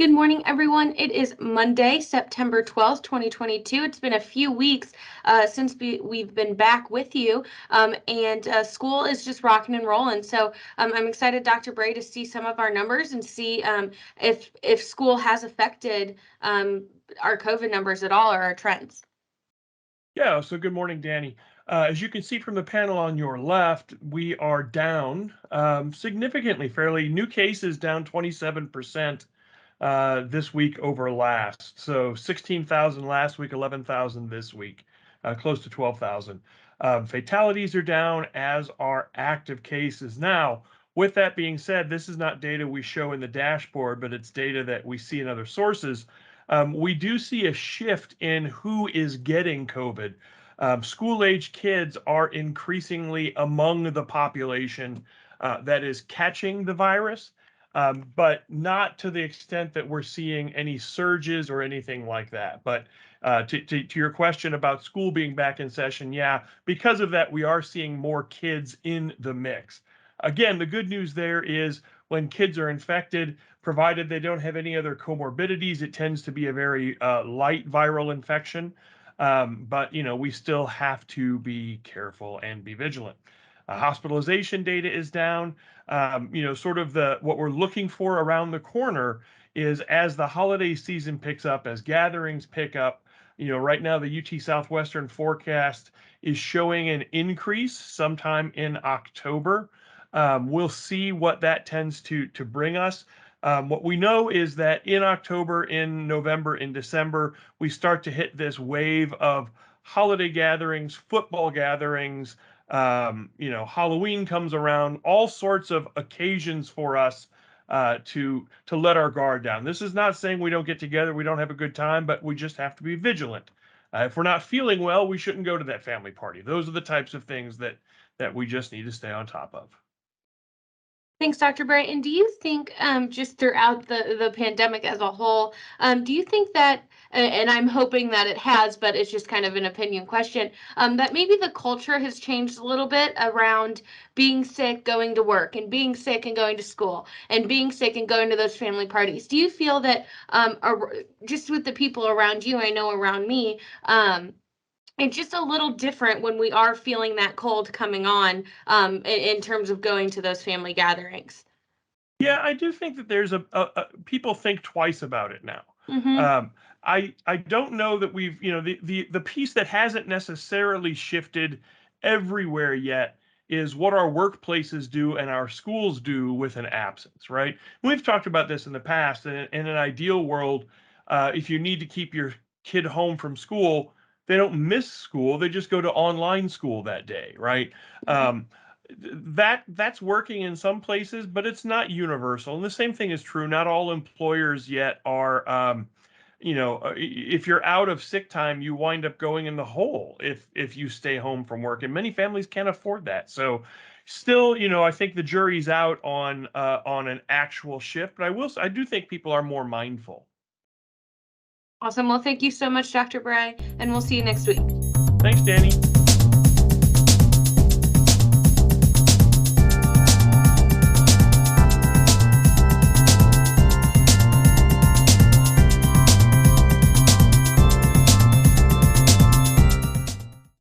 Good morning, everyone. It is Monday, September 12th, 2022. It's been a few weeks since we've been back with you, and school is just rocking and rolling. So I'm excited, Dr. Bray, to see some of our numbers and see if school has affected our COVID numbers at all or our trends. Yeah, so good morning, Danny. As you can see from the panel on your left, we are down significantly, fairly. New cases down 27% this week over last. So 16,000 last week, 11,000 this week, close to 12,000. Fatalities are down, as are active cases. Now, with that being said, this is not data we show in the dashboard, but it's data that we see in other sources. We do see a shift in who is getting COVID. School-age kids are increasingly among the population that is catching the virus, but not to the extent that we're seeing any surges or anything like that. But to your question about school being back in session, yeah, because of that, we are seeing more kids in the mix. Again, the good news there is when kids are infected, provided they don't have any other comorbidities, it tends to be a very light viral infection. But we still have to be careful and be vigilant. Hospitalization data is down. Sort of what we're looking for around the corner is as the holiday season picks up, as gatherings pick up. Right now the UT Southwestern forecast is showing an increase sometime in October. We'll see what that tends to bring us. What we know is that in October, in November, in December, we start to hit this wave of holiday gatherings, football gatherings. Halloween comes around, all sorts of occasions for us to let our guard down. This is not saying we don't get together, we don't have a good time, but we just have to be vigilant. If we're not feeling well, we shouldn't go to that family party. Those are the types of things that we just need to stay on top of. Thanks, Dr. Bray. And do you think, just throughout the pandemic as a whole, do you think that, and I'm hoping that it has, but it's just kind of an opinion question, that maybe the culture has changed a little bit around being sick, going to work, and being sick and going to school, and being sick and going to those family parties? Do you feel that, just with the people around you, I know around me, it's just a little different when we are feeling that cold coming on, in terms of going to those family gatherings. Yeah, I do think that there's people think twice about it now. Mhm. Um, I don't know that we've the piece that hasn't necessarily shifted everywhere yet is what our workplaces do and our schools do with an absence, right? We've talked about this in the past. In an ideal world, if you need to keep your kid home from school, they don't miss school; they just go to online school that day, right? Mhm. Um, that's working in some places, but it's not universal. And the same thing is true. Not all employers yet are, if you're out of sick time, you wind up going in the hole if you stay home from work, and many families can't afford that. So, still, I think the jury's out on an actual shift. But I do think people are more mindful. Awesome. Well, thank you so much, Dr. Bray, and we'll see you next week. Thanks, Danny.